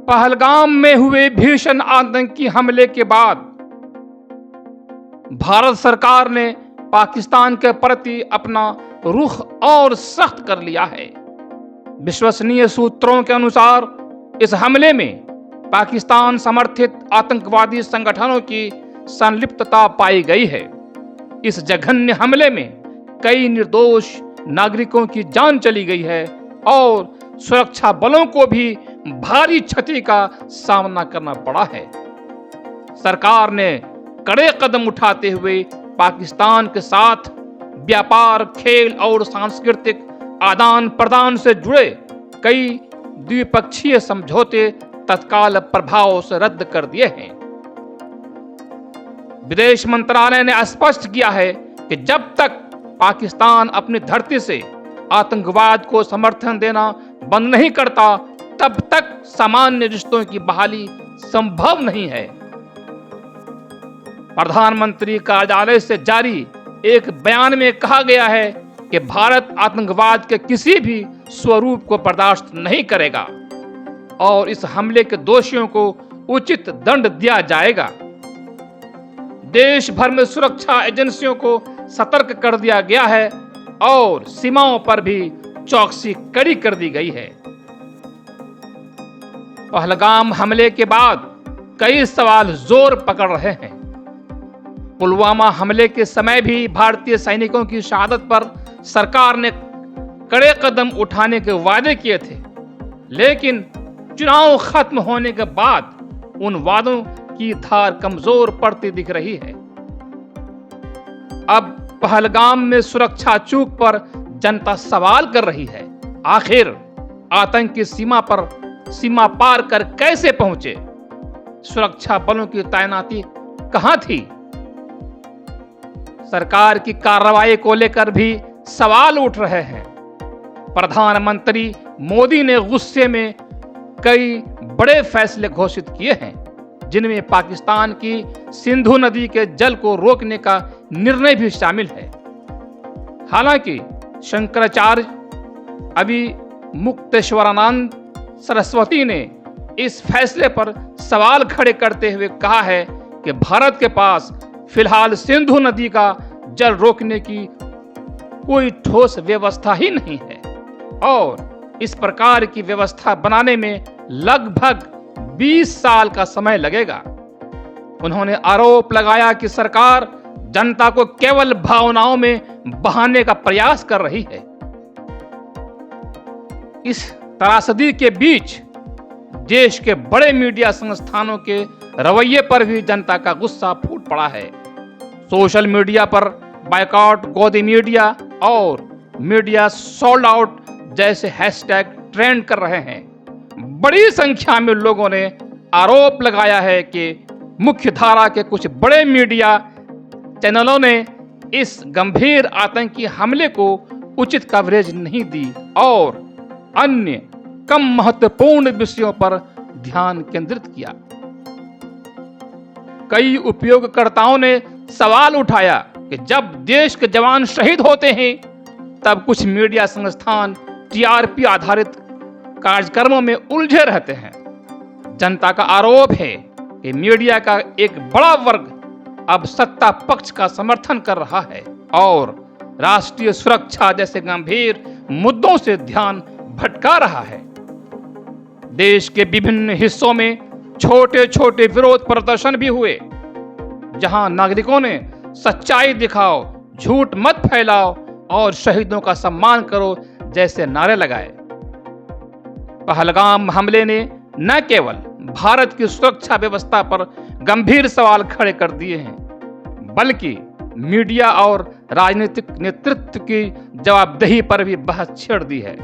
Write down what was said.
पहलगाम में हुए भीषण आतंकी हमले के बाद भारत सरकार ने पाकिस्तान के प्रति अपना रुख और सख्त कर लिया है। विश्वसनीय सूत्रों के अनुसार इस हमले में पाकिस्तान समर्थित आतंकवादी संगठनों की संलिप्तता पाई गई है। इस जघन्य हमले में कई निर्दोष नागरिकों की जान चली गई है और सुरक्षा बलों को भी भारी क्षति का सामना करना पड़ा है। सरकार ने कड़े कदम उठाते हुए पाकिस्तान के साथ व्यापार, खेल और सांस्कृतिक आदान प्रदान से जुड़े कई द्विपक्षीय समझौते तत्काल प्रभाव से रद्द कर दिए हैं। विदेश मंत्रालय ने स्पष्ट किया है कि जब तक पाकिस्तान अपनी धरती से आतंकवाद को समर्थन देना बंद नहीं करता, तब तक सामान्य रिश्तों की बहाली संभव नहीं है। प्रधानमंत्री कार्यालय से जारी एक बयान में कहा गया है कि भारत आतंकवाद के किसी भी स्वरूप को बर्दाश्त नहीं करेगा और इस हमले के दोषियों को उचित दंड दिया जाएगा। देश भर में सुरक्षा एजेंसियों को सतर्क कर दिया गया है और सीमाओं पर भी चौकसी कड़ी कर दी गई है। पहलगाम हमले के बाद कई सवाल जोर पकड़ रहे हैं। पुलवामा हमले के समय भी भारतीय सैनिकों की शहादत पर सरकार ने कड़े कदम उठाने के वादे किए थे, लेकिन चुनाव खत्म होने के बाद उन वादों की धार कमजोर पड़ती दिख रही है। अब पहलगाम में सुरक्षा चूक पर जनता सवाल कर रही है, आखिर आतंकी सीमा पार कर कैसे पहुंचे? सुरक्षा बलों की तैनाती कहां थी? सरकार की कार्रवाई को लेकर भी सवाल उठ रहे हैं। प्रधानमंत्री मोदी ने गुस्से में कई बड़े फैसले घोषित किए हैं, जिनमें पाकिस्तान की सिंधु नदी के जल को रोकने का निर्णय भी शामिल है। हालांकि शंकराचार्य अभिमुक्तेश्वरानंद सरस्वती ने इस फैसले पर सवाल खड़े करते हुए कहा है कि भारत के पास फिलहाल सिंधु नदी का जल रोकने की कोई ठोस व्यवस्था ही नहीं है और इस प्रकार की व्यवस्था बनाने में लगभग 20 साल का समय लगेगा। उन्होंने आरोप लगाया कि सरकार जनता को केवल भावनाओं में बहाने का प्रयास कर रही है। इस त्रासदी के बीच देश के बड़े मीडिया संस्थानों के रवैये पर भी जनता का गुस्सा फूट पड़ा है। सोशल मीडिया पर बायकॉट गोदी मीडिया और मीडिया सोल्ड आउट जैसे हैशटैग ट्रेंड कर रहे हैं। बड़ी संख्या में लोगों ने आरोप लगाया है कि मुख्य धारा के कुछ बड़े मीडिया चैनलों ने इस गंभीर आतंकी हमले को उचित कवरेज नहीं दी और अन्य कम महत्वपूर्ण विषयों पर ध्यान केंद्रित किया। कई उपयोगकर्ताओं ने सवाल उठाया कि जब देश के जवान शहीद होते हैं, तब कुछ मीडिया संस्थान टीआरपी आधारित कार्यक्रमों में उलझे रहते हैं। जनता का आरोप है कि मीडिया का एक बड़ा वर्ग अब सत्ता पक्ष का समर्थन कर रहा है और राष्ट्रीय सुरक्षा जैसे गंभीर मुद्दों से ध्यान भटका रहा है। देश के विभिन्न हिस्सों में छोटे छोटे विरोध प्रदर्शन भी हुए, जहां नागरिकों ने सच्चाई दिखाओ, झूठ मत फैलाओ और शहीदों का सम्मान करो जैसे नारे लगाए। पहलगाम हमले ने न केवल भारत की सुरक्षा व्यवस्था पर गंभीर सवाल खड़े कर दिए हैं, बल्कि मीडिया और राजनीतिक नेतृत्व की जवाबदेही पर भी बहस छेड़ दी है।